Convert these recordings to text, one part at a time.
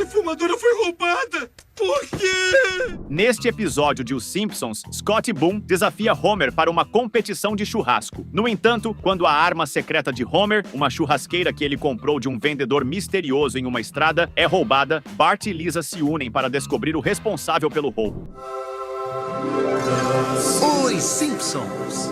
defumadora foi roubada! Por quê? Neste episódio de Os Simpsons, Scott Boone desafia Homer para uma competição de churrasco. No entanto, quando a arma secreta de Homer, uma churrasqueira que ele comprou de um vendedor misterioso em uma estrada, é roubada, Bart e Lisa se unem para descobrir o responsável pelo roubo. Os Simpsons.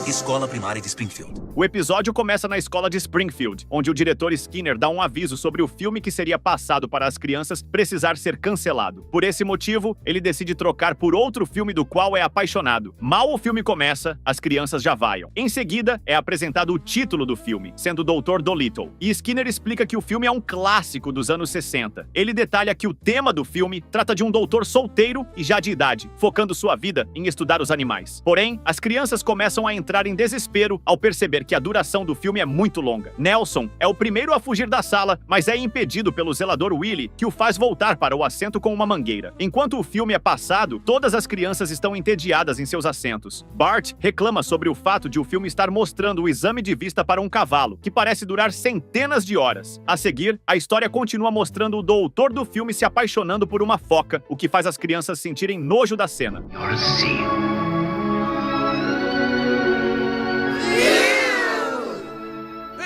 Escola Primária de Springfield. O episódio começa na escola de Springfield, onde o diretor Skinner dá um aviso sobre o filme que seria passado para as crianças precisar ser cancelado. Por esse motivo, ele decide trocar por outro filme do qual é apaixonado. Mal o filme começa, as crianças já vaiam. Em seguida, é apresentado o título do filme, sendo Dr. Dolittle. E Skinner explica que o filme é um clássico dos anos 60. Ele detalha que o tema do filme trata de um doutor solteiro e já de idade, focando sua vida em estudar os animais. Porém, as crianças começam a entrar em desespero ao perceber que a duração do filme é muito longa. Nelson é o primeiro a fugir da sala, mas é impedido pelo zelador Willie, que o faz voltar para o assento com uma mangueira. Enquanto o filme é passado, todas as crianças estão entediadas em seus assentos. Bart reclama sobre o fato de o filme estar mostrando o exame de vista para um cavalo, que parece durar centenas de horas. A seguir, a história continua mostrando o doutor do filme se apaixonando por uma foca, o que faz as crianças sentirem nojo da cena. You're a seal.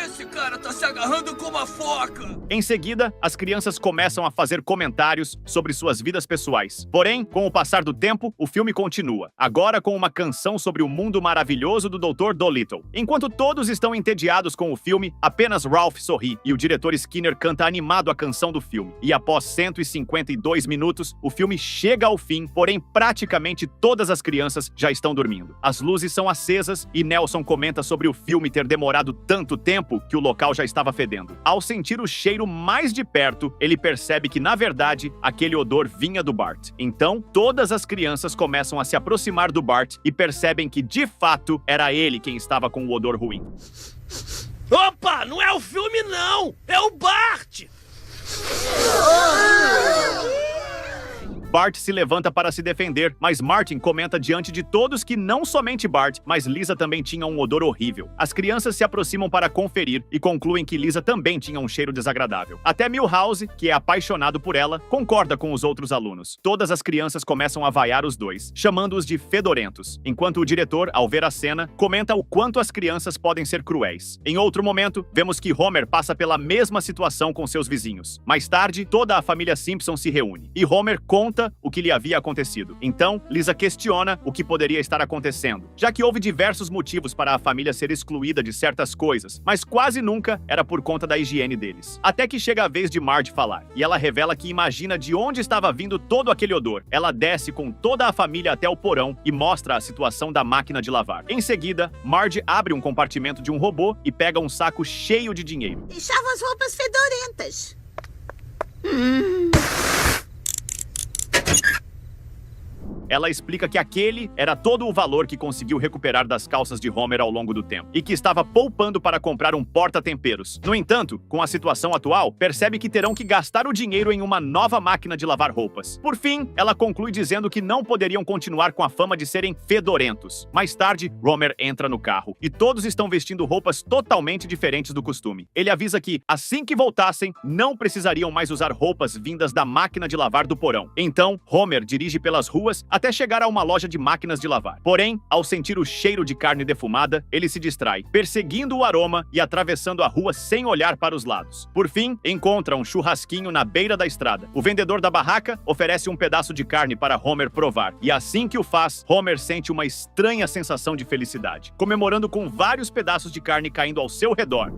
Esse cara tá se agarrando com uma foca! Em seguida, as crianças começam a fazer comentários sobre suas vidas pessoais. Porém, com o passar do tempo, o filme continua, agora com uma canção sobre o mundo maravilhoso do Dr. Dolittle. Enquanto todos estão entediados com o filme, apenas Ralph sorri e o diretor Skinner canta animado a canção do filme. E após 152 minutos, o filme chega ao fim, porém praticamente todas as crianças já estão dormindo. As luzes são acesas e Nelson comenta sobre o filme ter demorado tanto tempo que o local já estava fedendo. Ao sentir o cheiro mais de perto, ele percebe que, na verdade, aquele odor vinha do Bart. Então, todas as crianças começam a se aproximar do Bart e percebem que, de fato, era ele quem estava com o odor ruim. Opa! Não é o filme, não! É o Bart! Bart se levanta para se defender, mas Martin comenta diante de todos que não somente Bart, mas Lisa também tinha um odor horrível. As crianças se aproximam para conferir e concluem que Lisa também tinha um cheiro desagradável. Até Milhouse, que é apaixonado por ela, concorda com os outros alunos. Todas as crianças começam a vaiar os dois, chamando-os de fedorentos, enquanto o diretor, ao ver a cena, comenta o quanto as crianças podem ser cruéis. Em outro momento, vemos que Homer passa pela mesma situação com seus vizinhos. Mais tarde, toda a família Simpson se reúne, e Homer conta o que lhe havia acontecido. Então, Lisa questiona o que poderia estar acontecendo, já que houve diversos motivos para a família ser excluída de certas coisas, mas quase nunca era por conta da higiene deles. Até que chega a vez de Marge falar, e ela revela que imagina de onde estava vindo todo aquele odor. Ela desce com toda a família até o porão e mostra a situação da máquina de lavar. Em seguida, Marge abre um compartimento de um robô e pega um saco cheio de dinheiro. Deixava as roupas fedorentas. Ela explica que aquele era todo o valor que conseguiu recuperar das calças de Homer ao longo do tempo, e que estava poupando para comprar um porta-temperos. No entanto, com a situação atual, percebe que terão que gastar o dinheiro em uma nova máquina de lavar roupas. Por fim, ela conclui dizendo que não poderiam continuar com a fama de serem fedorentos. Mais tarde, Homer entra no carro, e todos estão vestindo roupas totalmente diferentes do costume. Ele avisa que, assim que voltassem, não precisariam mais usar roupas vindas da máquina de lavar do porão. Então, Homer dirige pelas ruas até chegar a uma loja de máquinas de lavar. Porém, ao sentir o cheiro de carne defumada, ele se distrai, perseguindo o aroma e atravessando a rua sem olhar para os lados. Por fim, encontra um churrasquinho na beira da estrada. O vendedor da barraca oferece um pedaço de carne para Homer provar, e assim que o faz, Homer sente uma estranha sensação de felicidade, comemorando com vários pedaços de carne caindo ao seu redor.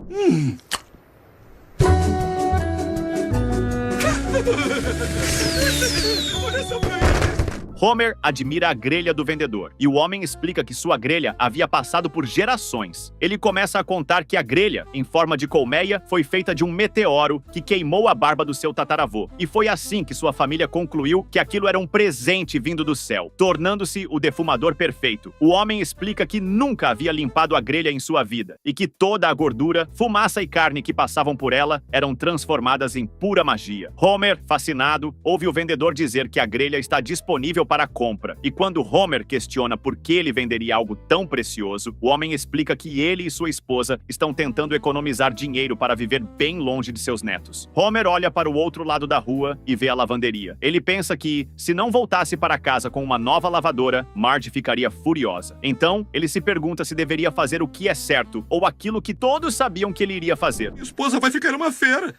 Homer admira a grelha do vendedor, e o homem explica que sua grelha havia passado por gerações. Ele começa a contar que a grelha, em forma de colmeia, foi feita de um meteoro que queimou a barba do seu tataravô, e foi assim que sua família concluiu que aquilo era um presente vindo do céu, tornando-se o defumador perfeito. O homem explica que nunca havia limpado a grelha em sua vida, e que toda a gordura, fumaça e carne que passavam por ela eram transformadas em pura magia. Homer, fascinado, ouve o vendedor dizer que a grelha está disponível para a compra. E quando Homer questiona por que ele venderia algo tão precioso, o homem explica que ele e sua esposa estão tentando economizar dinheiro para viver bem longe de seus netos. Homer olha para o outro lado da rua e vê a lavanderia. Ele pensa que, se não voltasse para casa com uma nova lavadora, Marge ficaria furiosa. Então, ele se pergunta se deveria fazer o que é certo ou aquilo que todos sabiam que ele iria fazer. Minha esposa vai ficar uma fera.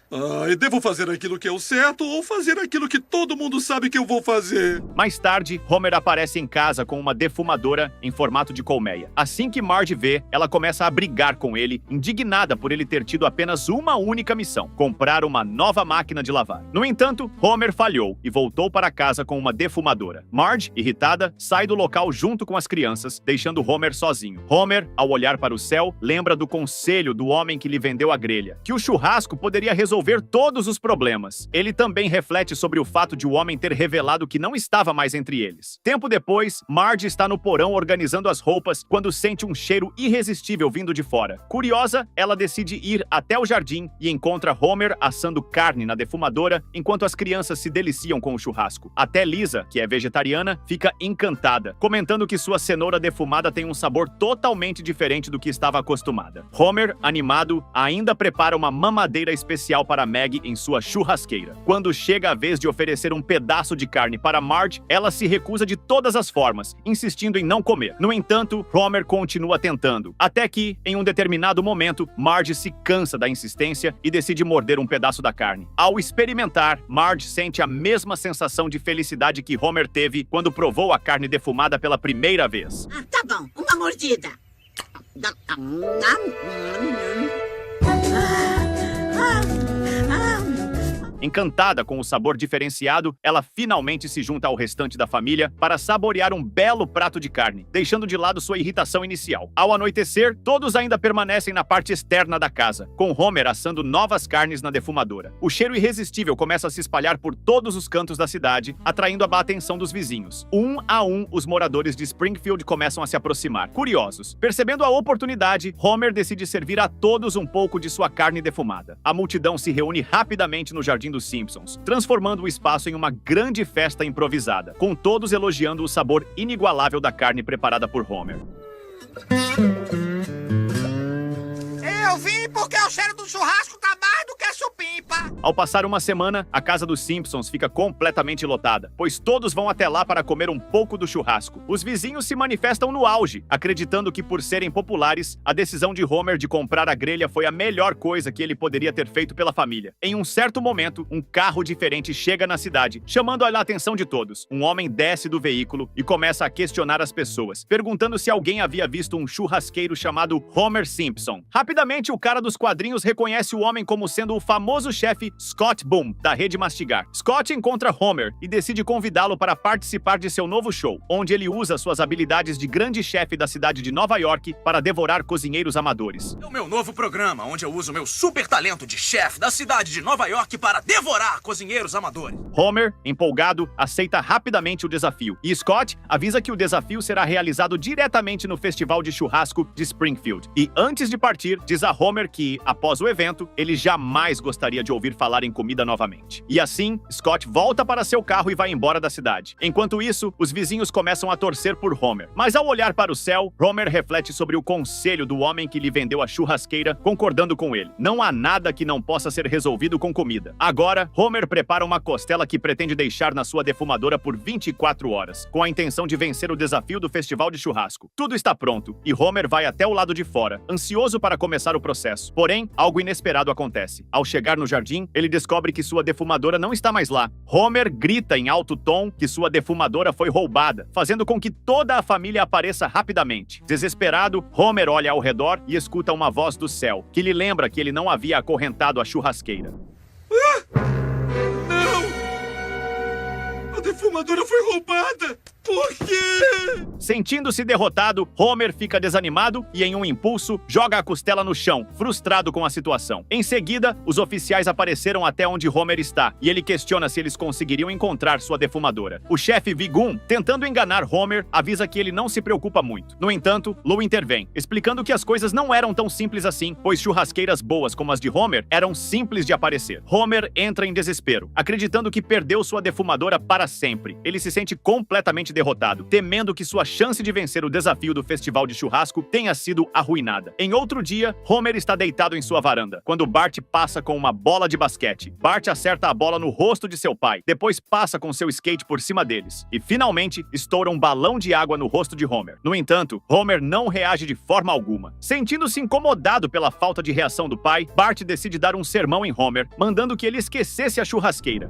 E devo fazer aquilo que é o certo ou fazer aquilo que todo mundo sabe que eu vou fazer? Mais tarde, Homer aparece em casa com uma defumadora em formato de colmeia. Assim que Marge vê, ela começa a brigar com ele, indignada por ele ter tido apenas uma única missão: comprar uma nova máquina de lavar. No entanto, Homer falhou e voltou para casa com uma defumadora. Marge, irritada, sai do local junto com as crianças, deixando Homer sozinho. Homer, ao olhar para o céu, lembra do conselho do homem que lhe vendeu a grelha, que o churrasco poderia resolver todos os problemas. Ele também reflete sobre o fato de o homem ter revelado que não estava mais entre eles. Tempo depois, Marge está no porão organizando as roupas quando sente um cheiro irresistível vindo de fora. Curiosa, ela decide ir até o jardim e encontra Homer assando carne na defumadora enquanto as crianças se deliciam com o churrasco. Até Lisa, que é vegetariana, fica encantada, comentando que sua cenoura defumada tem um sabor totalmente diferente do que estava acostumada. Homer, animado, ainda prepara uma mamadeira especial para Maggie em sua churrasqueira. Quando chega a vez de oferecer um pedaço de carne para Marge, ela se recusa de todas as formas, insistindo em não comer. No entanto, Homer continua tentando, até que, em um determinado momento, Marge se cansa da insistência e decide morder um pedaço da carne. Ao experimentar, Marge sente a mesma sensação de felicidade que Homer teve quando provou a carne defumada pela primeira vez. Tá bom, uma mordida. Encantada com o sabor diferenciado, ela finalmente se junta ao restante da família para saborear um belo prato de carne, deixando de lado sua irritação inicial. Ao anoitecer, todos ainda permanecem na parte externa da casa, com Homer assando novas carnes na defumadora. O cheiro irresistível começa a se espalhar por todos os cantos da cidade, atraindo a atenção dos vizinhos. Um a um, os moradores de Springfield começam a se aproximar, curiosos. Percebendo a oportunidade, Homer decide servir a todos um pouco de sua carne defumada. A multidão se reúne rapidamente no jardim dos Simpsons, transformando o espaço em uma grande festa improvisada, com todos elogiando o sabor inigualável da carne preparada por Homer. Eu vim porque o cheiro do churrasco tá mais do que supimpa. Ao passar uma semana, a casa dos Simpsons fica completamente lotada, pois todos vão até lá para comer um pouco do churrasco. Os vizinhos se manifestam no auge, acreditando que, por serem populares, a decisão de Homer de comprar a grelha foi a melhor coisa que ele poderia ter feito pela família. Em um certo momento, um carro diferente chega na cidade, chamando a atenção de todos. Um homem desce do veículo e começa a questionar as pessoas, perguntando se alguém havia visto um churrasqueiro chamado Homer Simpson. Rapidamente, o cara dos quadrinhos reconhece o homem como sendo o famoso chefe Scott Boom, da Rede Mastigar. Scott encontra Homer e decide convidá-lo para participar de seu novo show, onde ele usa suas habilidades de grande chefe da cidade de Nova York para devorar cozinheiros amadores. É o meu novo programa, onde eu uso meu super talento de chefe da cidade de Nova York para devorar cozinheiros amadores. Homer, empolgado, aceita rapidamente o desafio, e Scott avisa que o desafio será realizado diretamente no Festival de Churrasco de Springfield. E antes de partir, diz a Homer que, após o evento, ele jamais gostaria de ouvir falar em comida novamente. E assim, Scott volta para seu carro e vai embora da cidade. Enquanto isso, os vizinhos começam a torcer por Homer. Mas ao olhar para o céu, Homer reflete sobre o conselho do homem que lhe vendeu a churrasqueira, concordando com ele. Não há nada que não possa ser resolvido com comida. Agora, Homer prepara uma costela que pretende deixar na sua defumadora por 24 horas, com a intenção de vencer o desafio do festival de churrasco. Tudo está pronto, e Homer vai até o lado de fora, ansioso para começar o processo. Porém, algo inesperado acontece. Ao chegar no jardim, ele descobre que sua defumadora não está mais lá. Homer grita em alto tom que sua defumadora foi roubada, fazendo com que toda a família apareça rapidamente. Desesperado, Homer olha ao redor e escuta uma voz do céu, que lhe lembra que ele não havia acorrentado a churrasqueira. Não! A defumadora foi roubada! Por quê? Sentindo-se derrotado, Homer fica desanimado e, em um impulso, joga a costela no chão, frustrado com a situação. Em seguida, os oficiais apareceram até onde Homer está e ele questiona se eles conseguiriam encontrar sua defumadora. O chefe Vigum, tentando enganar Homer, avisa que ele não se preocupa muito. No entanto, Lou intervém, explicando que as coisas não eram tão simples assim, pois churrasqueiras boas como as de Homer eram simples de aparecer. Homer entra em desespero, acreditando que perdeu sua defumadora para sempre. Ele se sente completamente derrotado, temendo que sua chance de vencer o desafio do festival de churrasco tenha sido arruinada. Em outro dia, Homer está deitado em sua varanda, quando Bart passa com uma bola de basquete. Bart acerta a bola no rosto de seu pai, depois passa com seu skate por cima deles, e finalmente estoura um balão de água no rosto de Homer. No entanto, Homer não reage de forma alguma. Sentindo-se incomodado pela falta de reação do pai, Bart decide dar um sermão em Homer, mandando que ele esquecesse a churrasqueira.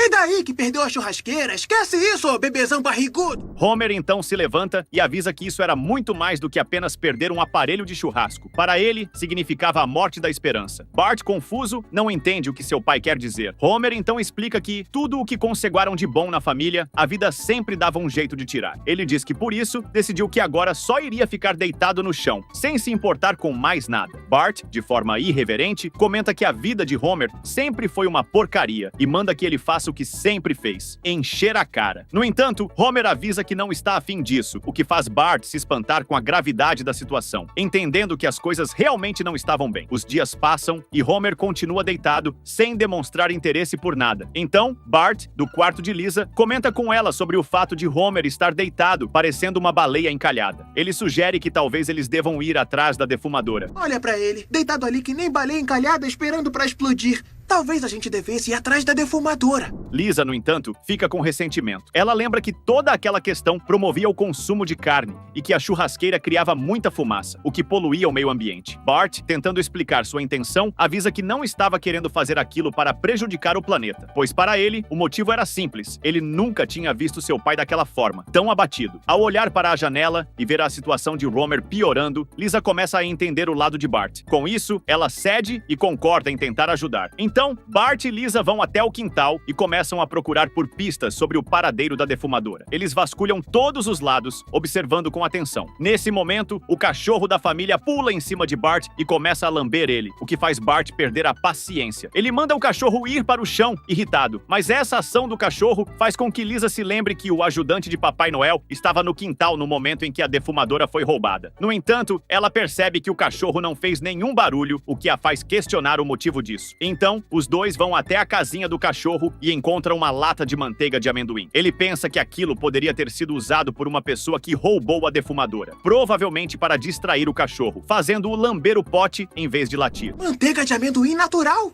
E daí que perdeu a churrasqueira? Esquece isso, ô bebezão barrigudo! Homer então se levanta e avisa que isso era muito mais do que apenas perder um aparelho de churrasco. Para ele, significava a morte da esperança. Bart, confuso, não entende o que seu pai quer dizer. Homer então explica que tudo o que conceituaram de bom na família, a vida sempre dava um jeito de tirar. Ele diz que por isso, decidiu que agora só iria ficar deitado no chão, sem se importar com mais nada. Bart, de forma irreverente, comenta que a vida de Homer sempre foi uma porcaria e manda que ele faça o que sempre fez, encher a cara. No entanto, Homer avisa que não está afim disso, o que faz Bart se espantar com a gravidade da situação, entendendo que as coisas realmente não estavam bem. Os dias passam e Homer continua deitado, sem demonstrar interesse por nada. Então, Bart, do quarto de Lisa, comenta com ela sobre o fato de Homer estar deitado, parecendo uma baleia encalhada. Ele sugere que talvez eles devam ir atrás da defumadora. Olha pra ele, deitado ali que nem baleia encalhada esperando pra explodir. Talvez a gente devesse ir atrás da defumadora. Lisa, no entanto, fica com ressentimento. Ela lembra que toda aquela questão promovia o consumo de carne e que a churrasqueira criava muita fumaça, o que poluía o meio ambiente. Bart, tentando explicar sua intenção, avisa que não estava querendo fazer aquilo para prejudicar o planeta, pois para ele, o motivo era simples. Ele nunca tinha visto seu pai daquela forma, tão abatido. Ao olhar para a janela e ver a situação de Homer piorando, Lisa começa a entender o lado de Bart. Com isso, ela cede e concorda em tentar ajudar. Então, Bart e Lisa vão até o quintal e começam a procurar por pistas sobre o paradeiro da defumadora. Eles vasculham todos os lados, observando com atenção. Nesse momento, o cachorro da família pula em cima de Bart e começa a lamber ele, o que faz Bart perder a paciência. Ele manda o cachorro ir para o chão, irritado, mas essa ação do cachorro faz com que Lisa se lembre que o ajudante de Papai Noel estava no quintal no momento em que a defumadora foi roubada. No entanto, ela percebe que o cachorro não fez nenhum barulho, o que a faz questionar o motivo disso. Então, os dois vão até a casinha do cachorro e encontram uma lata de manteiga de amendoim. Ele pensa que aquilo poderia ter sido usado por uma pessoa que roubou a defumadora, provavelmente para distrair o cachorro, fazendo-o lamber o pote em vez de latir. Manteiga de amendoim natural?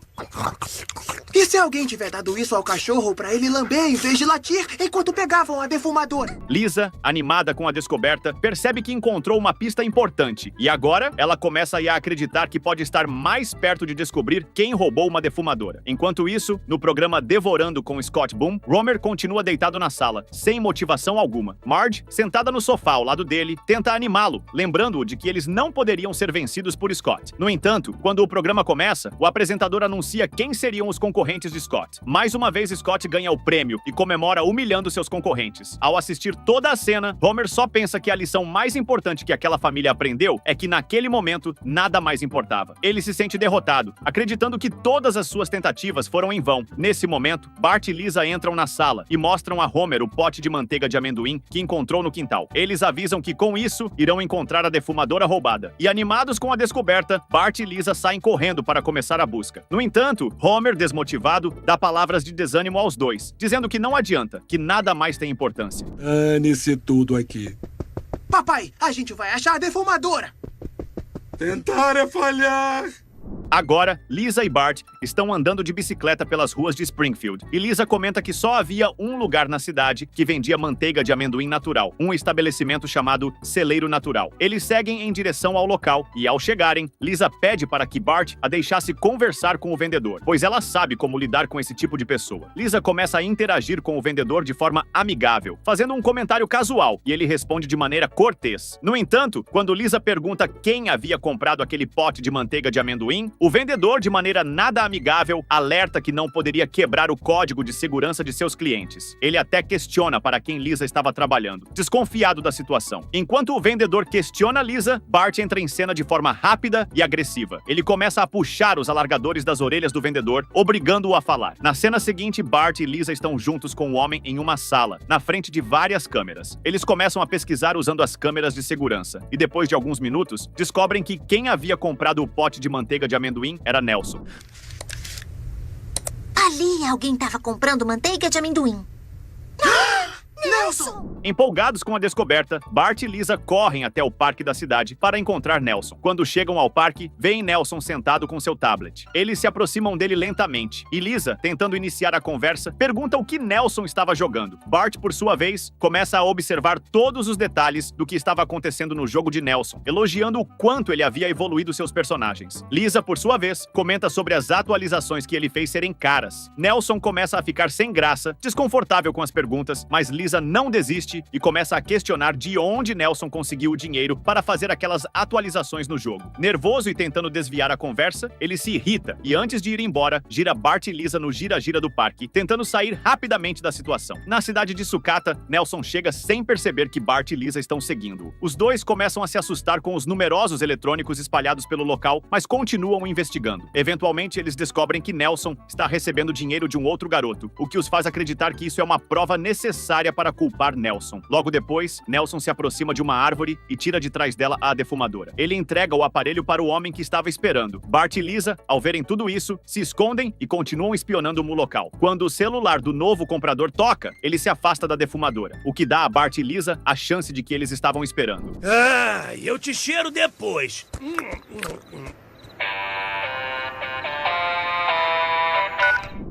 E se alguém tiver dado isso ao cachorro pra ele lamber em vez de latir enquanto pegavam a defumadora? Lisa, animada com a descoberta, percebe que encontrou uma pista importante e agora ela começa a acreditar que pode estar mais perto de descobrir quem roubou uma defumadora. Enquanto isso, no programa Devorando com Scott Boom, Homer continua deitado na sala, sem motivação alguma. Marge, sentada no sofá ao lado dele, tenta animá-lo, lembrando-o de que eles não poderiam ser vencidos por Scott. No entanto, quando o programa começa, o apresentador anuncia quem seriam os concorrentes de Scott. Mais uma vez, Scott ganha o prêmio e comemora humilhando seus concorrentes. Ao assistir toda a cena, Homer só pensa que a lição mais importante que aquela família aprendeu é que naquele momento nada mais importava. Ele se sente derrotado, acreditando que todas as suas tentativas foram em vão. Nesse momento, Bart e Lisa entram na sala e mostram a Homer o pote de manteiga de amendoim que encontrou no quintal. Eles avisam que com isso irão encontrar a defumadora roubada. E animados com a descoberta, Bart e Lisa saem correndo para começar a busca. No entanto, Homer, desmotivado, dá palavras de desânimo aos dois, dizendo que não adianta, que nada mais tem importância. Dane-se tudo aqui. Papai, a gente vai achar a defumadora! Tentar é falhar. Agora, Lisa e Bart estão andando de bicicleta pelas ruas de Springfield. E Lisa comenta que só havia um lugar na cidade que vendia manteiga de amendoim natural, um estabelecimento chamado Celeiro Natural. Eles seguem em direção ao local e, ao chegarem, Lisa pede para que Bart a deixasse conversar com o vendedor, pois ela sabe como lidar com esse tipo de pessoa. Lisa começa a interagir com o vendedor de forma amigável, fazendo um comentário casual, e ele responde de maneira cortês. No entanto, quando Lisa pergunta quem havia comprado aquele pote de manteiga de amendoim, O vendedor, de maneira nada amigável, alerta que não poderia quebrar o código de segurança de seus clientes. Ele até questiona para quem Lisa estava trabalhando, desconfiado da situação. Enquanto o vendedor questiona Lisa, Bart entra em cena de forma rápida e agressiva. Ele começa a puxar os alargadores das orelhas do vendedor, obrigando-o a falar. Na cena seguinte, Bart e Lisa estão juntos com o homem em uma sala, na frente de várias câmeras. Eles começam a pesquisar usando as câmeras de segurança, e depois de alguns minutos, descobrem que quem havia comprado o pote de manteiga de amendoim era Nelson. Ali alguém estava comprando manteiga de amendoim. Nelson! Empolgados com a descoberta, Bart e Lisa correm até o parque da cidade para encontrar Nelson. Quando chegam ao parque, veem Nelson sentado com seu tablet. Eles se aproximam dele lentamente, e Lisa, tentando iniciar a conversa, pergunta o que Nelson estava jogando. Bart, por sua vez, começa a observar todos os detalhes do que estava acontecendo no jogo de Nelson, elogiando o quanto ele havia evoluído seus personagens. Lisa, por sua vez, comenta sobre as atualizações que ele fez serem caras. Nelson começa a ficar sem graça, desconfortável com as perguntas, mas Lisa não desiste e começa a questionar de onde Nelson conseguiu o dinheiro para fazer aquelas atualizações no jogo. Nervoso e tentando desviar a conversa, ele se irrita e, antes de ir embora, gira Bart e Lisa no gira-gira do parque, tentando sair rapidamente da situação. Na cidade de Sucata, Nelson chega sem perceber que Bart e Lisa estão seguindo-o. Os dois começam a se assustar com os numerosos eletrônicos espalhados pelo local, mas continuam investigando. Eventualmente, eles descobrem que Nelson está recebendo dinheiro de um outro garoto, o que os faz acreditar que isso é uma prova necessária para culpar Nelson. Logo depois, Nelson se aproxima de uma árvore e tira de trás dela a defumadora. Ele entrega o aparelho para o homem que estava esperando. Bart e Lisa, ao verem tudo isso, se escondem e continuam espionando o local. Quando o celular do novo comprador toca, ele se afasta da defumadora, o que dá a Bart e Lisa a chance de que eles estavam esperando. Ah, eu te cheiro depois.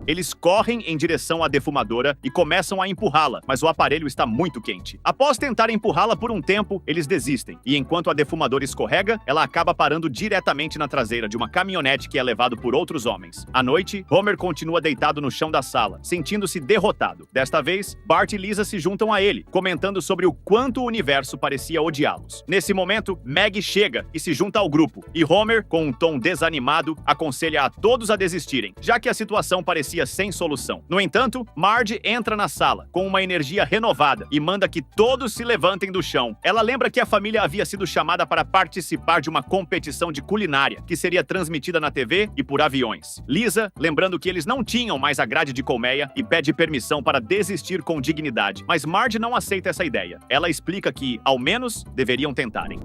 Eles correm em direção à defumadora e começam a empurrá-la, mas o aparelho está muito quente. Após tentar empurrá-la por um tempo, eles desistem, e enquanto a defumadora escorrega, ela acaba parando diretamente na traseira de uma caminhonete que é levado por outros homens. À noite, Homer continua deitado no chão da sala, sentindo-se derrotado. Desta vez, Bart e Lisa se juntam a ele, comentando sobre o quanto o universo parecia odiá-los. Nesse momento, Maggie chega e se junta ao grupo, e Homer, com um tom desanimado, aconselha a todos a desistirem, já que a situação parecia sem solução. No entanto, Marge entra na sala, com uma energia renovada, e manda que todos se levantem do chão. Ela lembra que a família havia sido chamada para participar de uma competição de culinária, que seria transmitida na TV e por aviões. Lisa, lembrando que eles não tinham mais a grade de colmeia, e pede permissão para desistir com dignidade. Mas Marge não aceita essa ideia. Ela explica que, ao menos, deveriam tentarem.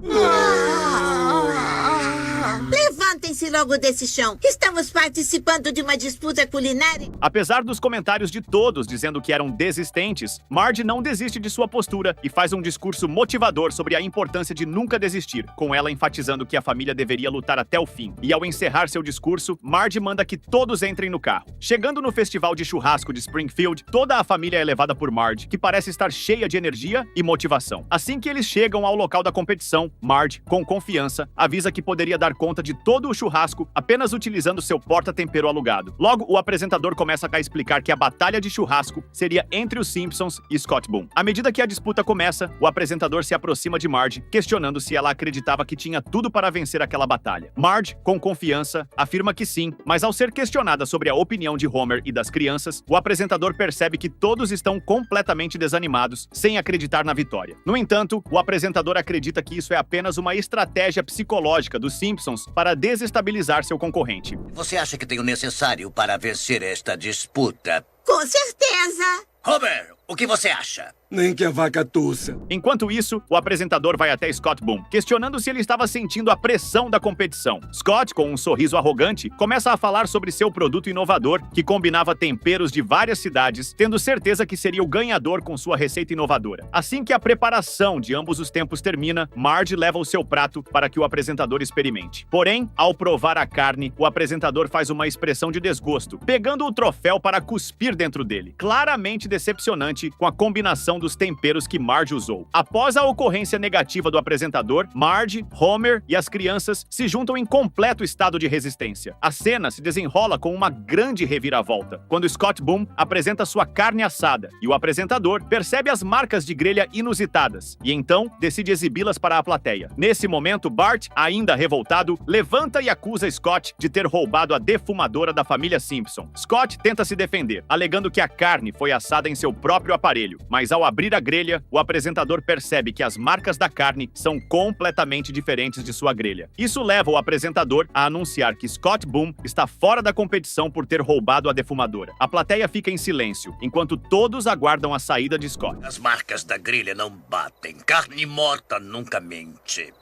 Levantem-se logo desse chão. Estamos participando de uma disputa culinária. Apesar dos comentários de todos dizendo que eram desistentes, Marge não desiste de sua postura e faz um discurso motivador sobre a importância de nunca desistir, com ela enfatizando que a família deveria lutar até o fim. E ao encerrar seu discurso, Marge manda que todos entrem no carro. Chegando no festival de churrasco de Springfield, toda a família é levada por Marge, que parece estar cheia de energia e motivação. Assim que eles chegam ao local da competição, Marge, com confiança, avisa que poderia dar conta de todo o churrasco apenas utilizando seu porta-tempero alugado. Logo, o apresentador começa a explicar que a batalha de churrasco seria entre os Simpsons e Scott Boone. À medida que a disputa começa, o apresentador se aproxima de Marge, questionando se ela acreditava que tinha tudo para vencer aquela batalha. Marge, com confiança, afirma que sim, mas ao ser questionada sobre a opinião de Homer e das crianças, o apresentador percebe que todos estão completamente desanimados, sem acreditar na vitória. No entanto, o apresentador acredita que isso é apenas uma estratégia psicológica dos Simpsons para desestabilizar seu concorrente. Você acha que tem o necessário para vencer esta disputa? Com certeza. Homer, o que você acha? Nem que a vaca tussa. Enquanto isso, o apresentador vai até Scott Boone, questionando se ele estava sentindo a pressão da competição. Scott, com um sorriso arrogante, começa a falar sobre seu produto inovador, que combinava temperos de várias cidades, tendo certeza que seria o ganhador com sua receita inovadora. Assim que a preparação de ambos os tempos termina, Marge leva o seu prato para que o apresentador experimente. Porém, ao provar a carne, o apresentador faz uma expressão de desgosto, pegando o troféu para cuspir dentro dele. Claramente decepcionante semelhante com a combinação dos temperos que Marge usou. Após a ocorrência negativa do apresentador, Marge, Homer e as crianças se juntam em completo estado de resistência. A cena se desenrola com uma grande reviravolta, quando Scott Boom apresenta sua carne assada e o apresentador percebe as marcas de grelha inusitadas e então decide exibi-las para a plateia. Nesse momento, Bart, ainda revoltado, levanta e acusa Scott de ter roubado a defumadora da família Simpson. Scott tenta se defender, alegando que a carne foi assada em seu próprio aparelho, mas ao abrir a grelha, o apresentador percebe que as marcas da carne são completamente diferentes de sua grelha. Isso leva o apresentador a anunciar que Scott Boom está fora da competição por ter roubado a defumadora. A plateia fica em silêncio, enquanto todos aguardam a saída de Scott. As marcas da grelha não batem. Carne morta nunca mente.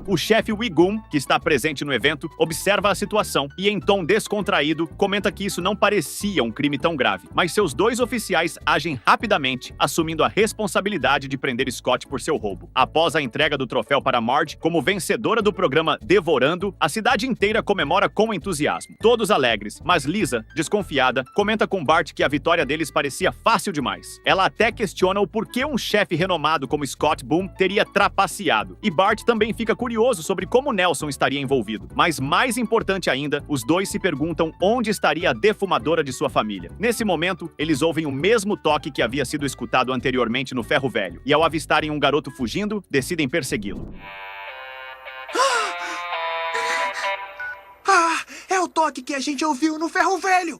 O chefe Wiggum, que está presente no evento, observa a situação e, em tom descontraído, comenta que isso não parecia um crime tão grave. Mas seus dois oficiais agem rapidamente, assumindo a responsabilidade de prender Scott por seu roubo. Após a entrega do troféu para Marge, como vencedora do programa Devorando, a cidade inteira comemora com entusiasmo. Todos alegres, mas Lisa, desconfiada, comenta com Bart que a vitória deles parecia fácil demais. Ela até questiona o porquê um chefe renomado como Scott Boom teria trapaceado. E Bart também fica curioso sobre como Nelson estaria envolvido. Mas mais importante ainda, os dois se perguntam onde estaria a defumadora de sua família. Nesse momento, eles ouvem o mesmo toque que havia sido escutado anteriormente no ferro velho, e ao avistarem um garoto fugindo, decidem persegui-lo. É o toque que a gente ouviu no ferro velho!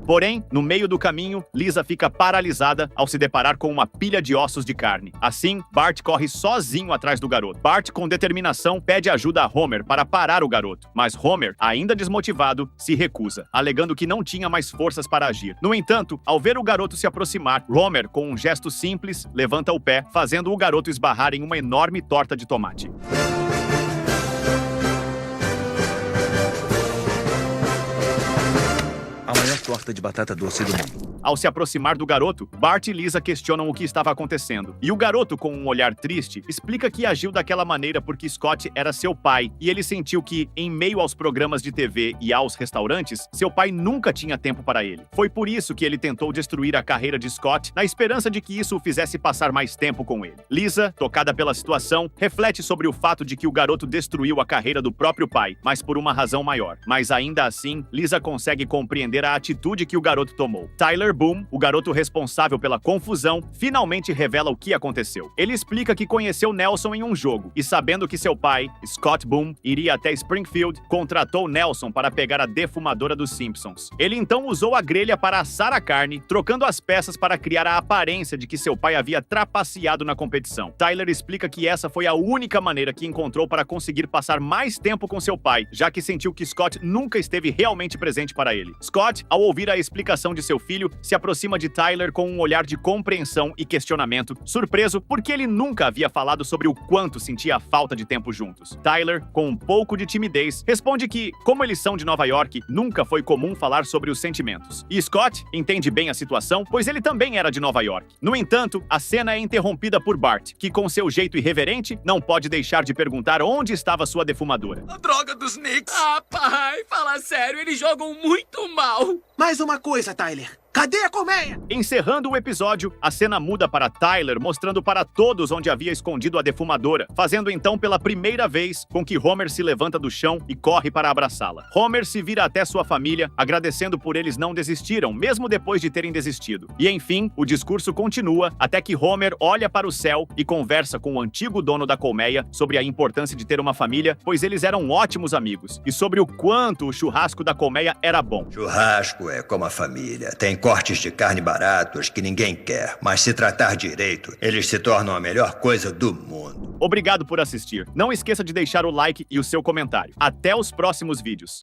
Porém, no meio do caminho, Lisa fica paralisada ao se deparar com uma pilha de ossos de carne. Assim, Bart corre sozinho atrás do garoto. Bart, com determinação, pede ajuda a Homer para parar o garoto. Mas Homer, ainda desmotivado, se recusa, alegando que não tinha mais forças para agir. No entanto, ao ver o garoto se aproximar, Homer, com um gesto simples, levanta o pé, fazendo o garoto esbarrar em uma enorme torta de tomate. A maior torta de batata doce do mundo. Ao se aproximar do garoto, Bart e Lisa questionam o que estava acontecendo. E o garoto, com um olhar triste, explica que agiu daquela maneira porque Scott era seu pai e ele sentiu que, em meio aos programas de TV e aos restaurantes, seu pai nunca tinha tempo para ele. Foi por isso que ele tentou destruir a carreira de Scott, na esperança de que isso o fizesse passar mais tempo com ele. Lisa, tocada pela situação, reflete sobre o fato de que o garoto destruiu a carreira do próprio pai, mas por uma razão maior. Mas ainda assim, Lisa consegue compreender a atitude que o garoto tomou. Tyler Boom, o garoto responsável pela confusão, finalmente revela o que aconteceu. Ele explica que conheceu Nelson em um jogo e, sabendo que seu pai, Scott Boom, iria até Springfield, contratou Nelson para pegar a defumadora dos Simpsons. Ele então usou a grelha para assar a carne, trocando as peças para criar a aparência de que seu pai havia trapaceado na competição. Tyler explica que essa foi a única maneira que encontrou para conseguir passar mais tempo com seu pai, já que sentiu que Scott nunca esteve realmente presente para ele. Scott, ao ouvir a explicação de seu filho, se aproxima de Tyler com um olhar de compreensão e questionamento, surpreso porque ele nunca havia falado sobre o quanto sentia a falta de tempo juntos. Tyler, com um pouco de timidez, responde que, como eles são de Nova York, nunca foi comum falar sobre os sentimentos. E Scott entende bem a situação, pois ele também era de Nova York. No entanto, a cena é interrompida por Bart, que com seu jeito irreverente, não pode deixar de perguntar onde estava sua defumadora. A droga dos Knicks! Ah, pai, fala sério, eles jogam muito mal. Mais uma coisa, Tyler. Cadê a colmeia? Encerrando o episódio, a cena muda para Tyler mostrando para todos onde havia escondido a defumadora, fazendo então pela primeira vez com que Homer se levanta do chão e corre para abraçá-la. Homer se vira até sua família, agradecendo por eles não desistiram, mesmo depois de terem desistido. E enfim, o discurso continua até que Homer olha para o céu e conversa com o antigo dono da colmeia sobre a importância de ter uma família, pois eles eram ótimos amigos, e sobre o quanto o churrasco da colmeia era bom. Churrasco é como a família. Tem cortes de carne baratos que ninguém quer, mas se tratar direito, eles se tornam a melhor coisa do mundo. Obrigado por assistir. Não esqueça de deixar o like e o seu comentário. Até os próximos vídeos.